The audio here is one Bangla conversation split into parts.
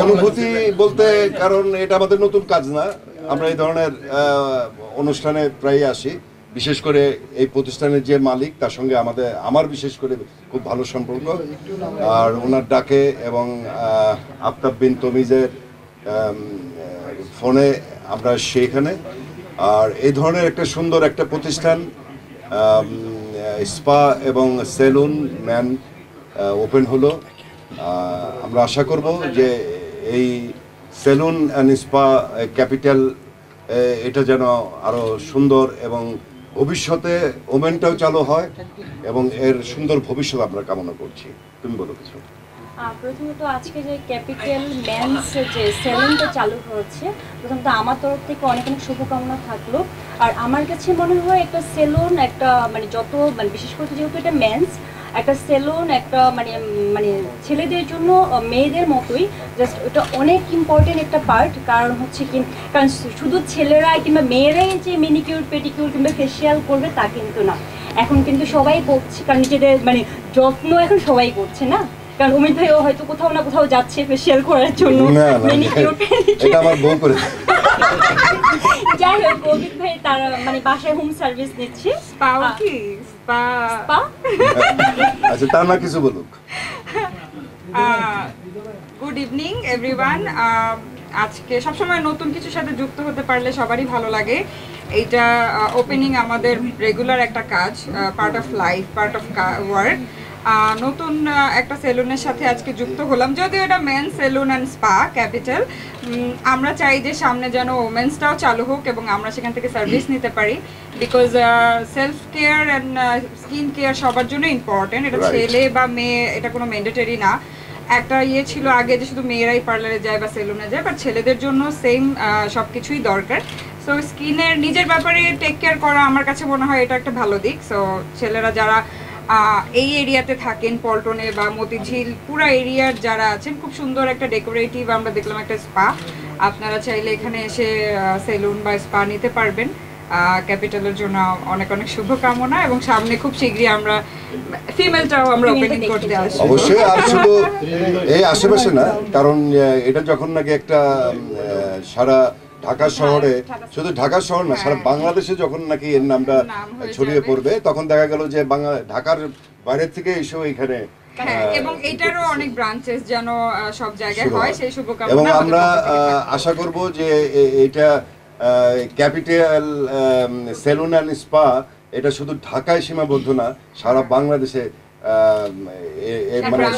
অনুভূতি বলতে, কারণ এটা আমাদের নতুন কাজ না, আমরা এই ধরনের অনুষ্ঠানে প্রায় আসি। বিশেষ করে এই প্রতিষ্ঠানের যে মালিক, তার সঙ্গে আমার বিশেষ করে খুব ভালো সম্পর্ক। আর ওনার ডাকে এবং আফতাব বিন তমিজের ফোনে আমরা সেখানে, আর এই ধরনের একটা সুন্দর একটা প্রতিষ্ঠান, স্পা এবং সেলুন ম্যান ওপেন হলো। আমরা আশা করব যে এই সেলুন অ্যান্ড স্পা ক্যাপিটাল এটা যেন আরও সুন্দর এবং ভবিষ্যতে ওমেনটাও চালু হয় এবং এর সুন্দর ভবিষ্যৎ আমরা কামনা করছি। তুমি বলো কিছু। প্রথমত আজকে যে ক্যাপিটাল মেন্স যে সেলুনটা চালু হচ্ছে, প্রথমত আমার তরফ থেকে অনেক অনেক শুভকামনা থাকলো। আর আমার কাছে মনে হয় একটা সেলুন একটা বিশেষ করে যেহেতু এটা মেন্স, একটা সেলুন একটা মানে ছেলেদের জন্য মেয়েদের মতোই, জাস্ট ওটা অনেক ইম্পর্টেন্ট একটা পার্ট। কারণ হচ্ছে কি, কারণ শুধু ছেলেরা কিংবা মেয়েরাই যে মেনিকিউর পেডিকিউর কিংবা ফেসিয়াল করবে তা কিন্তু না, এখন কিন্তু সবাই করছে। কারণ নিজেদের যত্ন এখন সবাই করছে না, কারণ অমিত ভাইও হয়তো কোথাও না কোথাও যাচ্ছে ফেসিয়াল করার জন্য, মেনিকিউর পেডিকিউর। এটা আমার বউ করেছে। যাই হোক, অমিত ভাই তার বাসায় হোম সার্ভিস দিচ্ছে। আচ্ছা, তার না কিছু বলুক। Good evening everyone. আজকে সবসময় নতুন কিছুর সাথে যুক্ত হতে পারলে সবারই ভালো লাগে। এইটা ওপেনিং আমাদের রেগুলার একটা কাজ, part of life, part of work. নতুন একটা সেলুনের সাথে আজকে যুক্ত হলাম, যদিও এটা men salon and spa capital. আমরা চাই যে সামনে যেন ওমেন্সটাও চালু হোক এবং আমরা সেখান থেকে সার্ভিস নিতে পারি, because self care and skin care সবার জন্য ইম্পর্টেন্ট। এটা ছেলে বা মেয়ে এটা কোনো ম্যান্ডেটরি না। একটা ছিল আগে যে শুধু মেয়েরাই পার্লারে যায় বা সেলুনে যায়, বাট ছেলেদের জন্য সেম সব কিছুই দরকার। সো স্কিনের নিজের ব্যাপারে টেক কেয়ার করা আমার কাছে মনে হয় এটা একটা ভালো দিক। সো ছেলেরা যারা এই এরিয়াতে থাকেন, পল্টনে বা মতিঝিল পুরো এরিয়ার যারা আছেন, খুব সুন্দর একটা ডেকোরেটিভ আমরা দেখলাম একটা স্পা। আপনারা চাইলে এখানে এসে সেলুন বা স্পা নিতে পারবেন। ক্যাপিটালের জন্য অনেক অনেক শুভকামনা, এবং সামনে খুব শীঘ্রই আমরা ফিমেলটাও আমরা ওপেনিং করতে আসবো অবশ্যই। আর শুধু এই আশেপাশে না, কারণ এটা যখন নাকি একটা সারা ঢাকা শহরে, শুধু ঢাকা শহর না, সারা বাংলাদেশে যখন নাকি এর নামটা ছড়িয়ে পড়বে, তখন দেখা গেল যে ঢাকার বাইরের থেকে এসেও এখানে, এবং এটারও অনেক ব্রাঞ্চেস যেন সব জায়গায় হয়, সেই শুভকামনা। এবং আমরা আশা করব যে এটা ক্যাপিটাল সেলুন অ্যান্ড স্পা এটা শুধু ঢাকায় সীমাবদ্ধ না, সারা বাংলাদেশে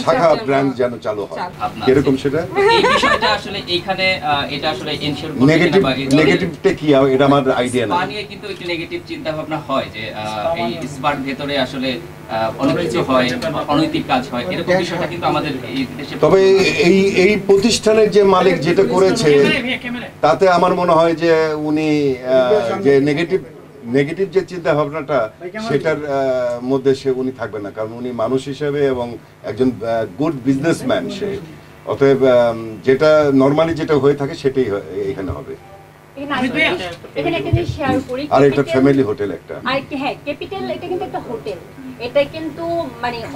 শাখা ব্র্যান্ড যেন চালু হয়। কিরকম সেটা এই বিষয়টা আসলে এইখানে এটা আসলে এনশিওর করতে নেগেটিভটা কি, এটা আমার আইডিয়া না। নিয়ে কিন্তু একটু নেগেটিভ চিন্তা ভাবনা হয় যে এই স্পার ভেতরে আসলে অনেক কিছু হয়, অনৈতিক কাজ হয়, এরকম বিষয়টা কিন্তু আমাদের এই দেশে। তবে এই প্রতিষ্ঠানের যে মালিক যেটা করেছে, তাতে আমার মনে হয় যে উনি যে নেগেটিভ যে চিন্তা ভাবনাটা, সেটার মধ্যে উনি থাকবে না, কারণ উনি মানুষ হিসেবে এবং একজন গুড বিজনেসম্যান সে। অতএব যেটা নর্মালি যেটা হয়ে থাকে সেটাই এখানে হবে। এখানে একটা জিনিস শেয়ার করি, আর এটা ফ্যামিলি হোটেল একটা। হ্যাঁ, ক্যাপিটাল এটা কিন্তু একটা হোটেল। এটা কিন্তু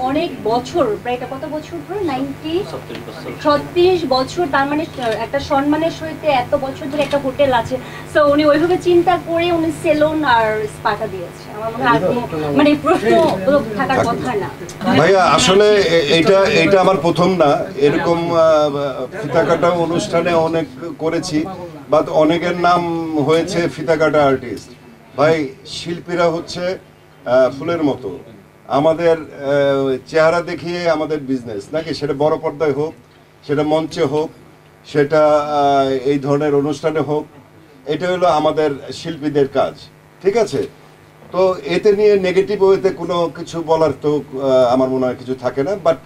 অনেক বছর, প্রায় কত বছর ধরে, 36 বছর, তার একটা সম্মানের সহিত এত বছর ধরে একটা হোটেল আছে। সো উনি ওইভাবে চিন্তা করে উনি সেলুন আর স্পাটা দিয়েছে। আমার মনে হয় আর কোনো প্রশ্ন থাকার কথা না। ভাইয়া, আসলে এটা আমার প্রথম না, এরকম ফিতাকাটা অনুষ্ঠানে অনেক করেছি, বা অনেকের নাম হয়েছে ফিতাকাটা আর্টিস্ট। ভাই, শিল্পীরা হচ্ছে ফুলের মতো, আমাদের চেহারা দেখিয়ে আমাদের বিজনেস নাকি, সেটা বড় পর্দায় হোক, সেটা মঞ্চে হোক, সেটা এই ধরনের অনুষ্ঠানে হোক, এটা হলো আমাদের শিল্পীদের কাজ, ঠিক আছে? তো এতে নিয়ে নেগেটিভ ওয়েতে কোনো কিছু বলার তো আমার মনে হয় কিছু থাকে না। বাট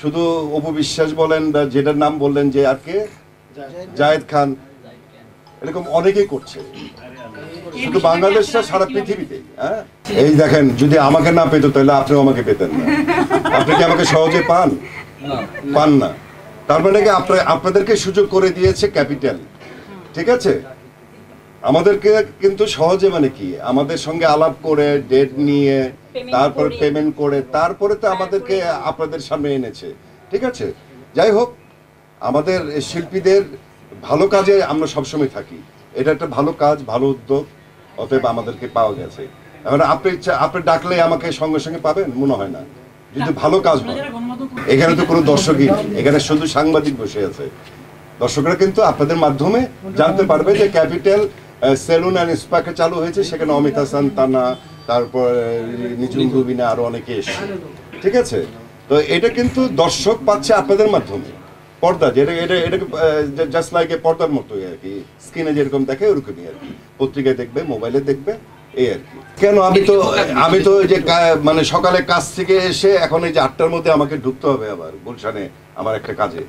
শুধু অপবিশ্বাস বলেন বা যেটার নাম বললেন যে আজকে জায়েদ খান, এরকম অনেকেই করছে, শুধু বাংলাদেশটা, সারা পৃথিবীতে। হ্যাঁ, এই দেখেন, যদি আমাকে না পেত তাহলে আপনিও আমাকে পেতেন না। আপনি কি আমাকে সহজে পান না? তার মানে কি আপনাদেরকে সুযোগ করে দিয়েছে ক্যাপিটাল, ঠিক আছে? আমাদেরকে কিন্তু সহজে কি আমাদের সঙ্গে আলাপ করে, ডেট নিয়ে, তারপরে পেমেন্ট করে, তারপরে তো আমাদেরকে আপনাদের সামনে এনেছে, ঠিক আছে? যাই হোক, আমাদের শিল্পীদের ভালো কাজে আমরা সবসময় থাকি, এটা একটা ভালো কাজ, ভালো উদ্যোগ, অতএব আমাদেরকে পাওয়া গেছে। এখন আপনি ডাকলে আমাকে সঙ্গে সঙ্গে পাবেন মনে হয় না, যদি ভালো কাজ হয়। এখানে তো কোনো দর্শকই নেই, এখানে শুধু সাংবাদিক বসে আছে। দর্শকরা কিন্তু আপনাদের মাধ্যমে জানতে পারবে যে ক্যাপিটাল সেলুন অ্যান্ড স্পা চালু হয়েছে, সেখানে অমিত হাসান, তানা, তারপর নিজুম রুবিনা, আরো অনেকে এসেছে, ঠিক আছে? তো এটা কিন্তু দর্শক পাচ্ছে আপনাদের মাধ্যমে, পর্দা, যেটা এটা এটা জাস্ট লাইক এ পর্দার মতোই আর কি, স্ক্রিনে যেরকম দেখে ওরকমই আর কি, পত্রিকায় দেখবে, মোবাইলে দেখবে, এই আর কি। কেন আমি তো যে মানে সকালে কাজ থেকে এসে এখন এই যে 8টার মধ্যে আমাকে ঢুকতে হবে আবার গুলশানে আমার একটা কাজে,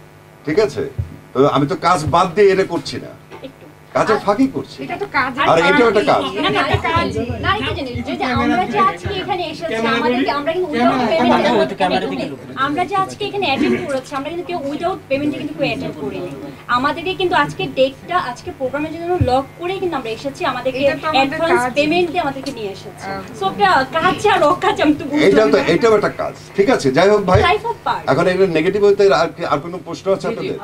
ঠিক আছে? তো আমি তো কাজ বাদ দিয়ে এটা করছি না, কাজের ফাঁকি করছি, এটা তো কাজ, আর এটাও একটা কাজ। না, না, একটা কাজ। না, একটা জিনিস, যে আমরা যে আজকে এখানে এসেছি, আমাদেরকে আমরা কিন্তু উইদাউট পেমেন্ট, আমরা যে আজকে এখানে অ্যাটেন্ড করেছি, আমরা কিন্তু কেউ উইদাউট পেমেন্টে কিন্তু কেউ অ্যাটেন্ড করিনি। আমাদেরকে কিন্তু আজকে ডেটটা, আজকে প্রোগ্রামের জন্য লক করে কিন্তু আমরা এসেছি, আমাদেরকে এটা তো আমাদের অ্যাডভান্স কাজ। পেমেন্ট দিয়ে আমাদেরকে নিয়ে এসেছি। সো কাজ আর অকাজ আমি তো বুঝলাম এটাও একটা কাজ, ঠিক আছে? যাই হোক ভাই, লাইফ অফ পার্ট। এখন এটা নেগেটিভ হইতে আর কোনো প্রশ্ন আছে আপনাদের?